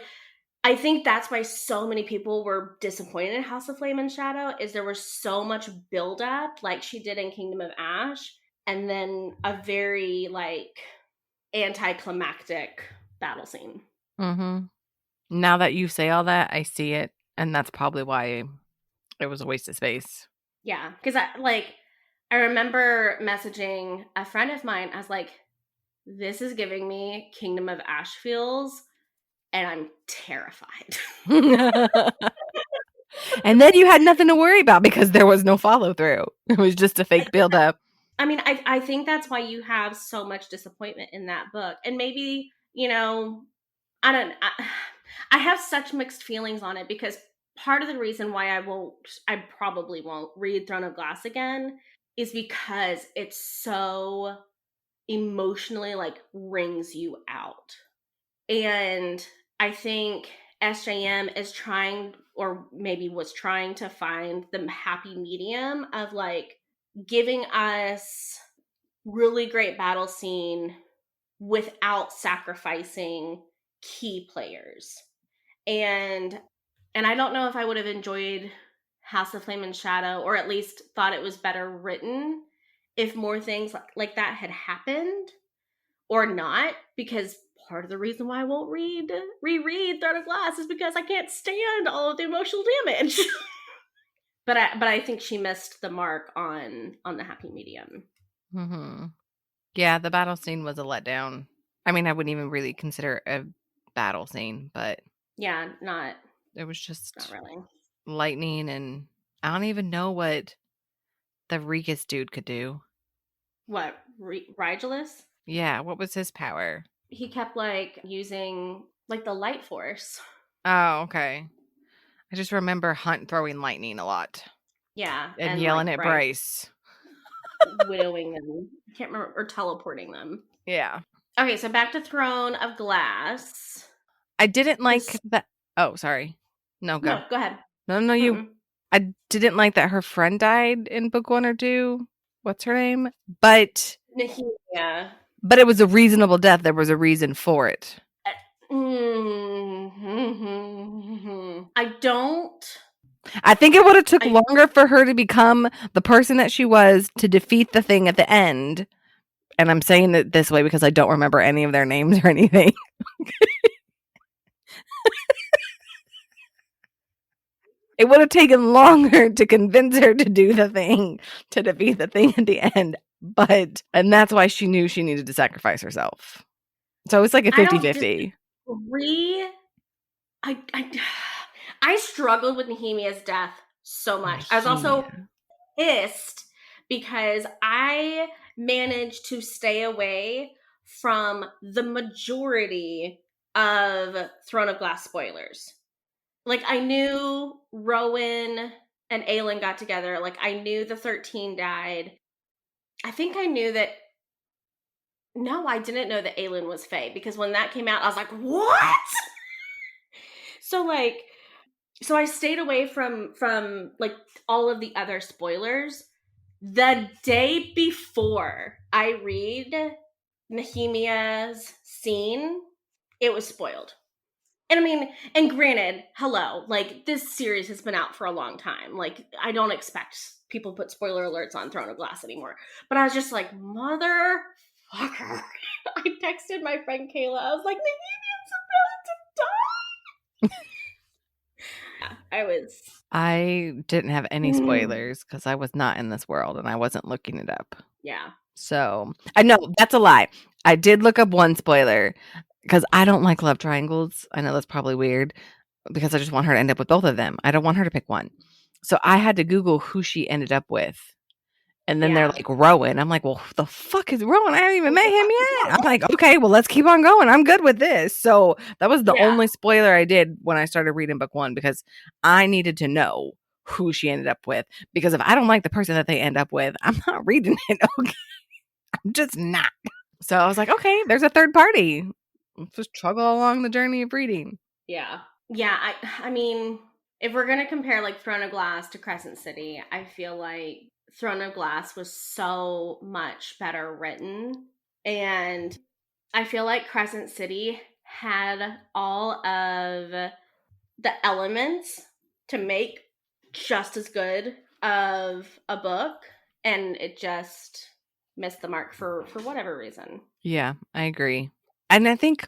I think that's why so many people were disappointed in House of Flame and Shadow, is there was so much buildup, like she did in Kingdom of Ash, and then a very, like, anticlimactic battle scene. Mm-hmm. Now that you say all that, I see it, and that's probably why it was a waste of space. Yeah, because I remember messaging a friend of mine. I was like, "This is giving me Kingdom of Ash feels, and I'm terrified." And then you had nothing to worry about because there was no follow through. It was just a fake build up. I mean, I think that's why you have so much disappointment in that book, and maybe I don't. I have such mixed feelings on it, because part of the reason why I probably won't read Throne of Glass again, is because it's so emotionally, like, wrings you out. And I think SJM is trying, or maybe was trying, to find the happy medium of, like, giving us really great battle scene without sacrificing key players. And I don't know if I would have enjoyed House of Flame and Shadow, or at least thought it was better written, if more things like that had happened, or not, because part of the reason why I won't reread Throne of Glass is because I can't stand all of the emotional damage. but I think she missed the mark on the happy medium. Mm-hmm. Yeah, the battle scene was a letdown. I mean, I wouldn't even really consider it a battle scene, but Yeah, not it was just really. lightning, and I don't even know what the Regus dude could do. What, Rigelus? Yeah, what was his power? He kept, like, using, like, the light force. Oh, okay. I just remember Hunt throwing lightning a lot Yeah, and and, like, yelling at Bright Bryce. widowing them. I can't remember, or teleporting them. Yeah. Okay, so back to Throne of Glass. I didn't like This that. Oh, sorry. No, go. No, go ahead. No, no, you. Mm-mm. I didn't like that her friend died in book 1 or 2. What's her name? But Nahimia. it was a reasonable death. There was a reason for it. I don't. I think it would have took I longer for her to become the person that she was to defeat the thing at the end. And I'm saying it this way because I don't remember any of their names or anything. It would have taken longer to convince her to do the thing, to defeat the thing at the end. And that's why she knew she needed to sacrifice herself. So it's like a I don't 50-50. disagree. I struggled with Nehemiah's death so much. I was also Yeah. pissed because I managed to stay away from the majority of Throne of Glass spoilers. Like, I knew Rowan and Aelin got together. Like, I knew the 13 died. I think I knew that. No, I didn't know that Aelin was Fae, because when that came out, I was like, what? So, like, I stayed away from like all of the other spoilers. The day before I read Nehemiah's scene, it was spoiled. And I mean, and granted, hello, like, this series has been out for a long time. Like, I don't expect people put spoiler alerts on Throne of Glass anymore. But I was just like, motherfucker. I texted my friend Kayla. I was like, Nehemiah's about to die. Yeah, I didn't have any spoilers because I was not in this world and I wasn't looking it up. Yeah. So I know that's a lie. I did look up one spoiler because I don't like love triangles. I know that's probably weird because I just want her to end up with both of them. I don't want her to pick one. So I had to Google who she ended up with. And then they're Yeah. like, Rowan. I'm like, well, who the fuck is Rowan? I haven't even met him yet. I'm like, okay, well, let's keep on going. I'm good with this. So that was the Yeah. only spoiler I did when I started reading book 1 because I needed to know who she ended up with. Because if I don't like the person that they end up with, I'm not reading it. Okay. I'm just not. So I was like, okay, there's a third party. Let's just struggle along the journey of reading. Yeah. Yeah, I mean, if we're going to compare like Throne of Glass to Crescent City, I feel like Throne of Glass was so much better written, and I feel like Crescent City had all of the elements to make just as good of a book, and it just missed the mark for whatever reason. Yeah, I agree. And I think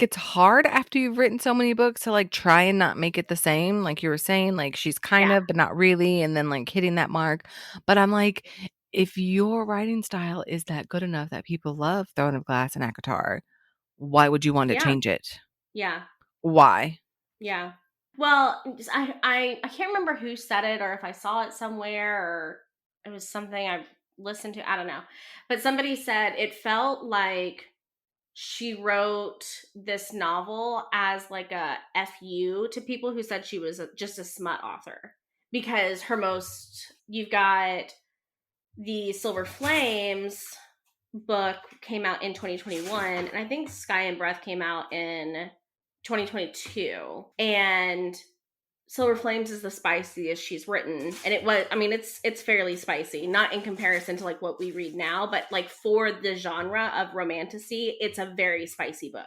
it's hard after you've written so many books to like try and not make it the same. Like you were saying, like she's kind Yeah. of, but not really, and then like hitting that mark. But I'm like, if your writing style is that good enough that people love Throne of Glass and Akatar, why would you want to Yeah. change it? Yeah. Why? Yeah. Well, I can't remember who said it or if I saw it somewhere or it was something I've listened to. I don't know. But somebody said it felt like she wrote this novel as like a FU to people who said she was just a smut author, because her most, you've got the Silver Flames book came out in 2021, and I think Sky and Breath came out in 2022. And Silver Flames is the spiciest she's written, and it was, I mean, it's fairly spicy, not in comparison to like what we read now, but like for the genre of romantasy, it's a very spicy book.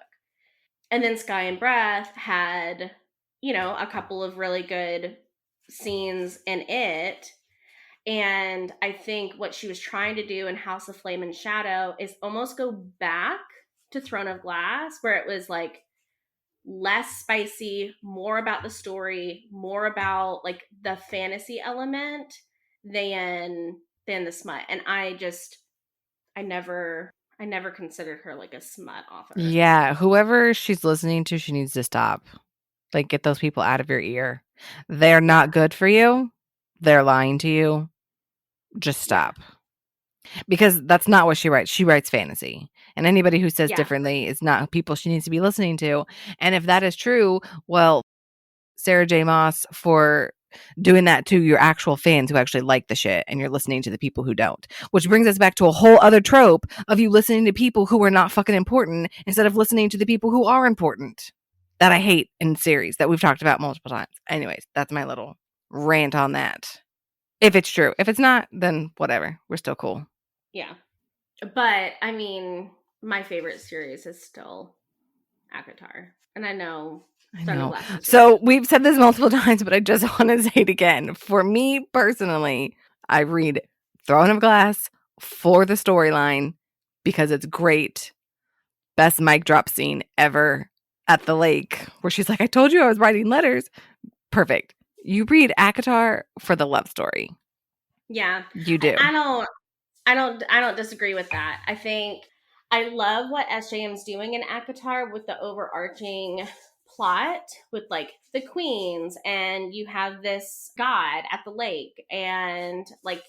And then Sky and Breath had, a couple of really good scenes in it. And I think what she was trying to do in House of Flame and Shadow is almost go back to Throne of Glass, where it was like less spicy, more about the story, more about like the fantasy element than the smut. And I never considered her like a smut author. Yeah, whoever she's listening to, she needs to stop. Like, get those people out of your ear. They're Yeah. not good for you. They're lying to you. Just Yeah. stop. Because that's not what she writes. She writes fantasy. And anybody who says Yeah. differently is not people she needs to be listening to. And if that is true, well, Sarah J. Maas for doing that to your actual fans who actually like the shit and you're listening to the people who don't. Which brings us back to a whole other trope of you listening to people who are not fucking important instead of listening to the people who are important that I hate in series that we've talked about multiple times. Anyways, that's my little rant on that. If it's true. If it's not, then whatever. We're still cool. Yeah. But I mean, my favorite series is still Akatar. And I know I Throne of know. Glass is your So favorite. we've said this multiple times, but I just want to say it again. For me personally, I read Throne of Glass for the storyline because it's great. Best mic drop scene ever at the lake where she's like, I told you I was writing letters. Perfect. You read Akatar for the love story. Yeah. You I, do. I don't I don't disagree with that. I think I love what SJM's doing in Akatar with the overarching plot with like the queens, and you have this god at the lake, and like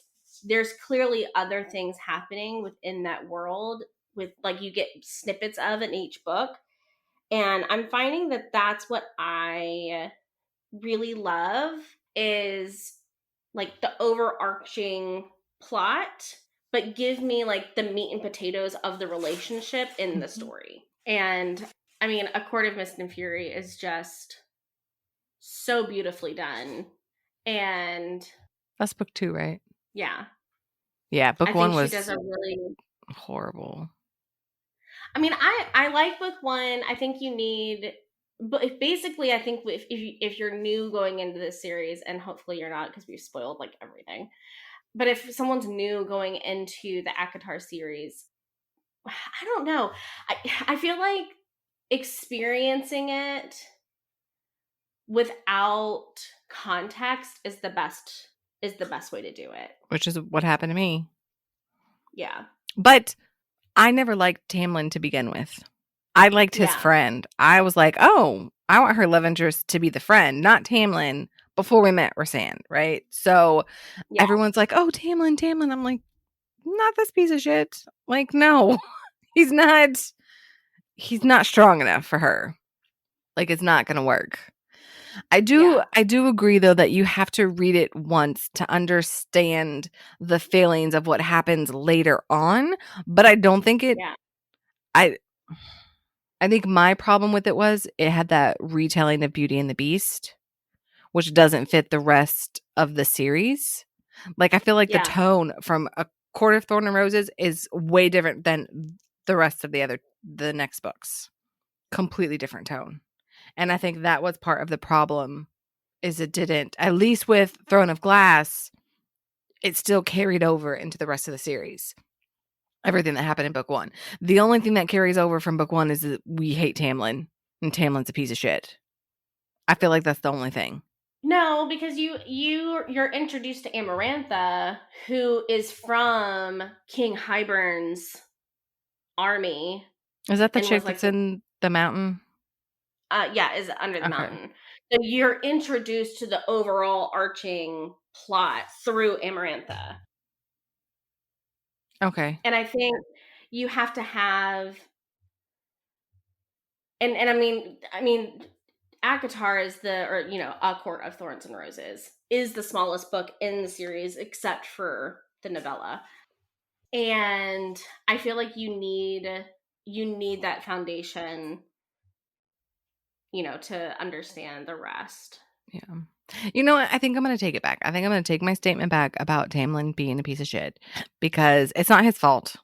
there's clearly other things happening within that world with like you get snippets of in each book. And I'm finding that that's what I really love is like the overarching plot, but give me like the meat and potatoes of the relationship in the Mhm. story. And I mean, A Court of Mist and Fury is just so beautifully done. And That's book 2, right? yeah, Yeah, I book 1 think she was does a really, horrible. I mean, I like book one. I think you need, but basically, I think if you're new going into this series, and hopefully you're not because we've spoiled like everything. But if someone's new going into the Akatar series, I don't know. I feel like experiencing it without context is the best way to do it. Which is what happened to me. Yeah. But I never liked Tamlin to begin with. I liked his Yeah. friend. I was like, "Oh, I want her love interest to be the friend, not Tamlin," before we met Rhysand, right? So, Yeah. everyone's like, "Oh, Tamlin, Tamlin." I'm like, "Not this piece of shit." Like, no. He's not he's not strong enough for her. Like, it's not gonna work. Yeah. I do agree, though, that you have to read it once to understand the feelings of what happens later on, but I don't think it Yeah. I I think my problem with it was it had that retelling of Beauty and the Beast, which doesn't fit the rest of the series. Like, I feel like the Yeah. tone from A Court of Thorn and Roses is way different than the rest of the next books. Completely different tone. And I think that was part of the problem is it didn't, at least with Throne of Glass, it still carried over into the rest of the series. Everything that happened in book 1. The only thing that carries over from book 1 is that we hate Tamlin, and Tamlin's a piece of shit. I feel like that's the only thing. No, because you're introduced to Amarantha, who is from King Hybern's army Is that the and was chick like that's the in the mountain? yeah, is under the Okay. mountain. So you're introduced to the overall arching plot through Amarantha. Okay. And I think you have to have and I mean ACOTAR is A Court of Thorns and Roses is the smallest book in the series except for the novella. And I feel like you need that foundation, to understand the rest. Yeah. You know what? I think I'm gonna take it back. I think I'm gonna take my statement back about Tamlin being a piece of shit because it's not his fault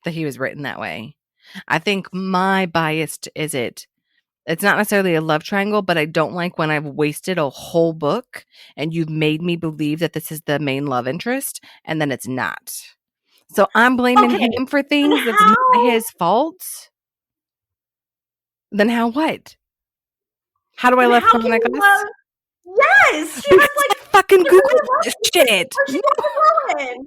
that he was written that way. I think my bias is it's not necessarily a love triangle, but I don't like when I've wasted a whole book and you've made me believe that this is the main love interest and then it's not. So I'm blaming Okay, him for then things that's not how his fault. Then how what? How do I then love how can someone like you us? love Yes, she Because has like I fucking she has Googled her this love shit. or she has a villain.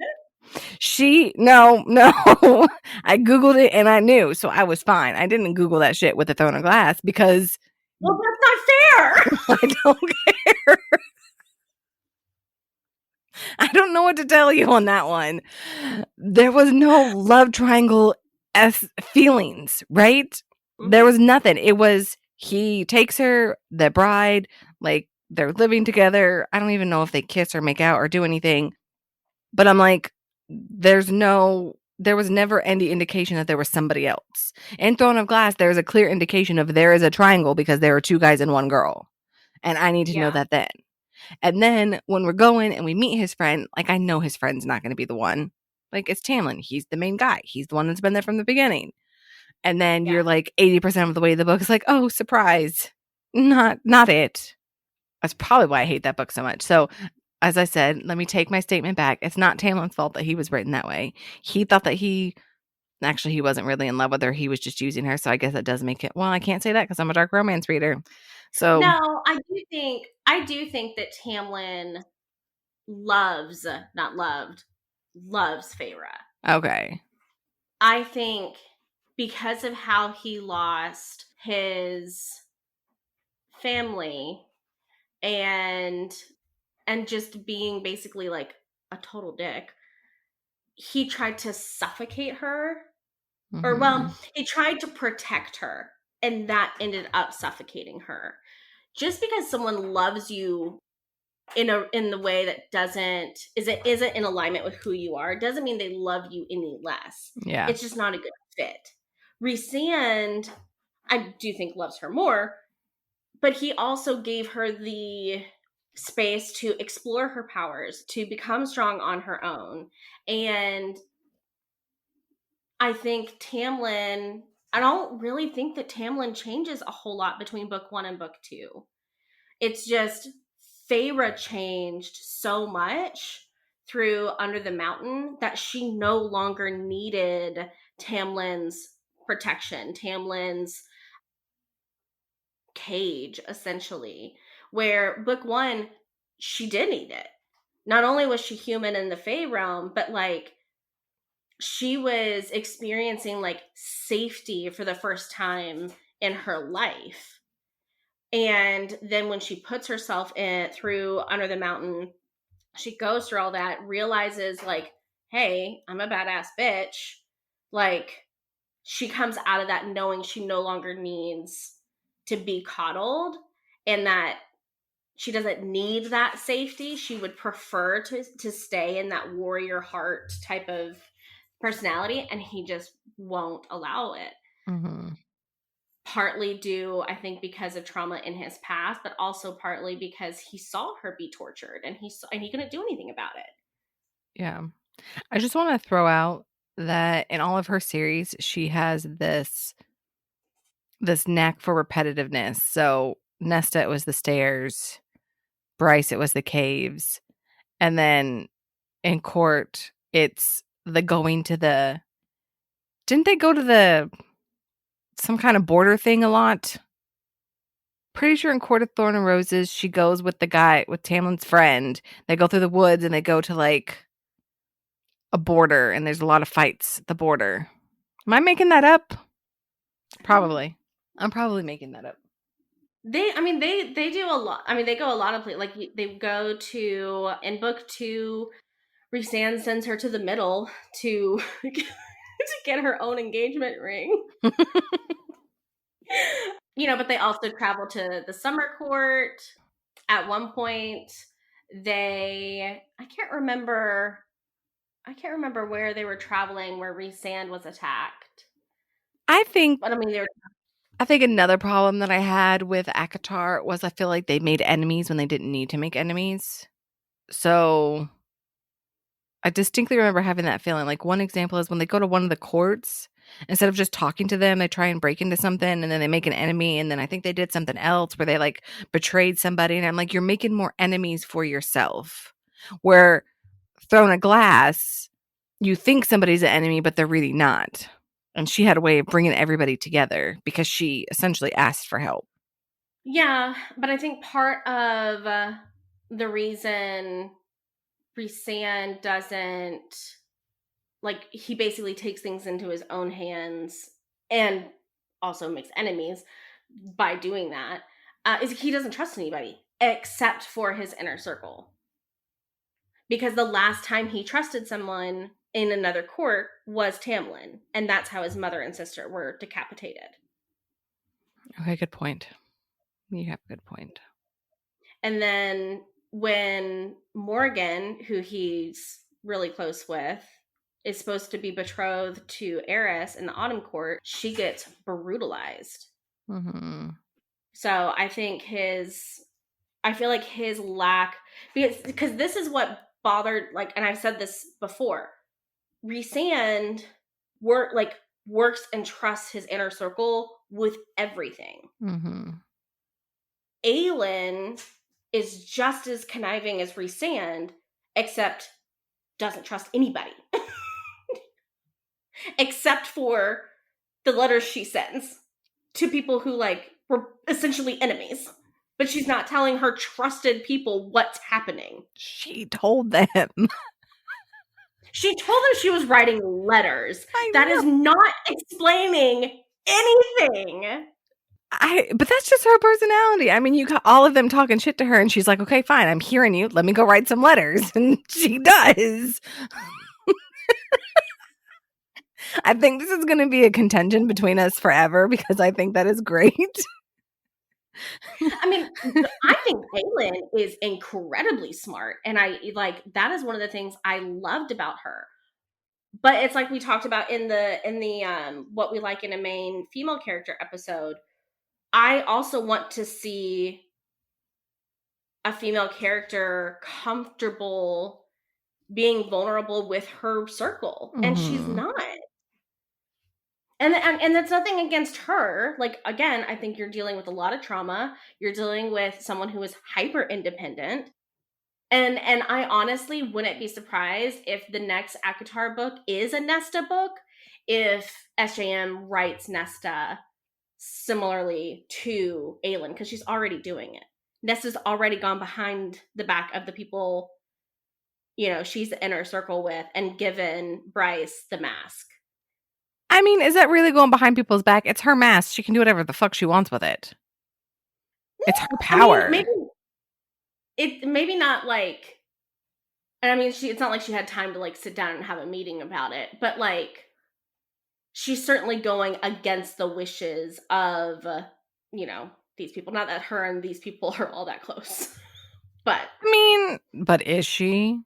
No. I Googled it and I knew, so I was fine. I didn't Google that shit with a Throne of Glass because Well, that's not fair. I don't care. I don't know what to tell you on that one. There was no love triangle as feelings, right? There Mhm. was nothing. It was he takes her, the bride, like they're living together. I don't even know if they kiss or make out or do anything. But I'm like, there was never any indication that there was somebody else. In Throne of Glass, there's a clear indication of there is a triangle because there are 2 guys and 1 girl. And I need to know Yeah, that then. And then when we're going and we meet his friend, like I know his friend's not going to be the one. Like it's Tamlin. He's the main guy. He's the one that's been there from the beginning. And then yeah. you're like 80% of the way the book is like, oh, surprise. Not it. That's probably why I hate that book so much. So as I said, let me take my statement back. It's not Tamlin's fault that he was written that way. He thought that he wasn't really in love with her. He was just using her. So I guess that does make it, well, I can't say that because I'm a dark romance reader. So, No, I do think that Tamlin loves, not loved, loves Feyre. okay. I think because of how he lost his family and just being basically like a total dick, he tried to suffocate her. Or well, Mhm. he tried to protect her and that ended up suffocating her. Just because someone loves you in the way that isn't in alignment with who you are doesn't mean they love you any less. Yeah. It's just not a good fit. Resand, I do think loves her more, but he also gave her the space to explore her powers, to become strong on her own. And I think Tamlin, I don't really think that Tamlin changes a whole lot between book 1 and book 2. It's just Feyre changed so much through Under the Mountain that she no longer needed Tamlin's protection, Tamlin's cage, essentially. Where book 1, she did need it. Not only was she human in the Fey realm, but like she was experiencing like safety for the first time in her life. And then when she puts herself in through Under the Mountain, she goes through all that, realizes like, hey, I'm a badass bitch. Like she comes out of that knowing she no longer needs to be coddled and that she doesn't need that safety. She would prefer to stay in that warrior heart type of personality, and he just won't allow it. Mhm. Partly due, I think, because of trauma in his past, but also partly because he saw her be tortured and he couldn't do anything about it. Yeah. I just wanna throw out that in all of her series, she has this knack for repetitiveness. So, Nesta, it was the stairs, Bryce, it was the caves, and then in Court, it's the going to the didn't they go to the some kind of border thing a lot? Pretty sure in Court of Thorn and Roses, she goes with the guy with Tamlin's friend. They go through the woods and they go to, like, a border, and there's a lot of fights at the border. Am I making that up? I don't know. Probably. I'm probably making that up. They do a lot. I mean, they go a lot of places. Like they go to in book 2, Rhysand sends her to the middle to to get her own engagement ring. But they also travel to the summer court. At one point, they I can't remember where they were traveling where Rhysand was attacked. I think But I mean, they were I think another problem that I had with ACOTAR was I feel like they made enemies when they didn't need to make enemies. So, I distinctly remember having that feeling. Like, one example is when they go to one of the courts, instead of just talking to them, they try and break into something, and then they make an enemy, and then I think they did something else where they, like, betrayed somebody, and I'm like, "You're making more enemies for yourself." Where throwing a glass, you think somebody's an enemy, but they're really not. And she had a way of bringing everybody together because she essentially asked for help. Yeah, but I think part of the reason Rhysand doesn't like he basically takes things into his own hands and also makes enemies by doing that is he doesn't trust anybody except for his inner circle. Because the last time he trusted someone in another court was Tamlin, and that's how his mother and sister were decapitated. Okay, good point. You have a good point. And then when Morgan, who he's really close with, is supposed to be betrothed to Eris in the Autumn Court, she gets brutalized. Mhm. So I feel like his lack, because this is what bothered, like, and I've said this before, Rhysand works and trusts his inner circle with everything. Mhm. Aelin is just as conniving as Rhysand, except doesn't trust anybody except for the letters she sends to people who were essentially enemies. But she's not telling her trusted people what's happening. She told them. She told them she was writing letters. I That is know. not explaining anything. But that's just her personality. I mean, you got all of them talking shit to her, and she's like, "Okay, fine, I'm hearing you. Let me go write some letters." And she does. I think this is gonna be a contention between us forever because I think that is great. I mean, I think Aelin is incredibly smart, and that is one of the things I loved about her. But it's like we talked about in the what we like in a main female character episode. I also want to see a female character comfortable being vulnerable with her circle, and she's Mhm. not. And that's nothing against her. Like, again, I think you're dealing with a lot of trauma. You're dealing with someone who is hyper independent. And I honestly wouldn't be surprised if the next Akatar book is a Nesta book, if SJM writes Nesta similarly to Aelin, because she's already doing it. Nesta's already gone behind the back of the people, she's the inner circle with, and given Bryce the mask. I mean, is that really going behind people's back? It's her mask. She can do whatever the fuck she wants with it. It's her I mean, power. maybe not like, and I mean, it's not like she had time to sit down and have a meeting about it, but she's certainly going against the wishes of these people. Not that her and these people are all that close, but I mean, but is she?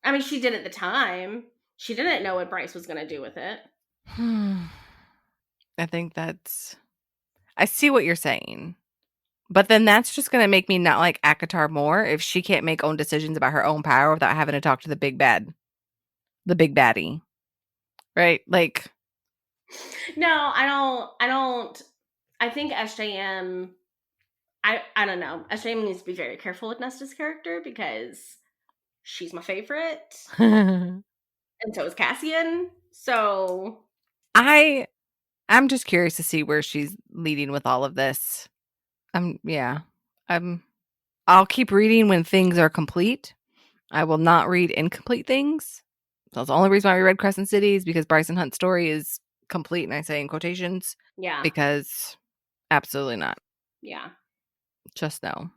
I mean, she did at the time. She didn't know what Bryce was going to do with it. I think I see what you're saying. But then that's just gonna make me not like ACOTAR more if she can't make own decisions about her own power without having to talk to the big baddie, right? Like, No, I don't. I think SJM. I don't know. SJM needs to be very careful with Nesta's character because she's my favorite, I and so is Cassian. So I'm just curious to see where she's leading with all of this. Yeah. I'm I'll keep reading when things are complete. I will not read incomplete things. That's the only reason why we read Crescent City is because Bryson Hunt's story is complete, and I say in quotations yeah, because absolutely not. yeah. Just no.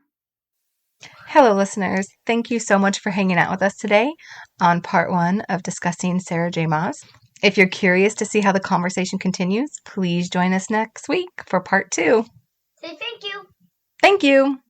Hello, listeners. Thank you so much for hanging out with us today on part 1 of discussing Sarah J. Maas. If you're curious to see how the conversation continues, please join us next week for part 2. Say thank you. Thank you.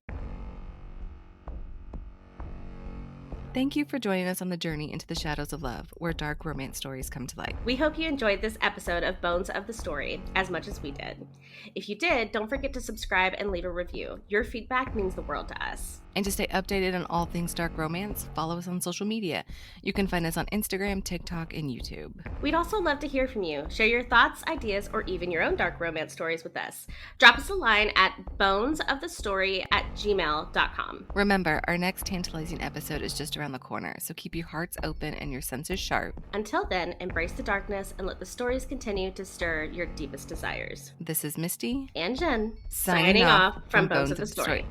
Thank you for joining us on the journey into the shadows of love, where dark romance stories come to light. We hope you enjoyed this episode of Bones of the Story as much as we did. If you did, don't forget to subscribe and leave a review. Your feedback means the world to us. And to stay updated on all things dark romance, follow us on social media. You can find us on Instagram, TikTok, and YouTube. We'd also love to hear from you. Share your thoughts, ideas, or even your own dark romance stories with us. Drop us a line at bonesofthestory@gmail.com. Remember, our next tantalizing episode is just around the corner, so keep your hearts open and your senses sharp. Until then, embrace the darkness and let the stories continue to stir your deepest desires. This is Misty And Jen, signing off from Bones of the Story.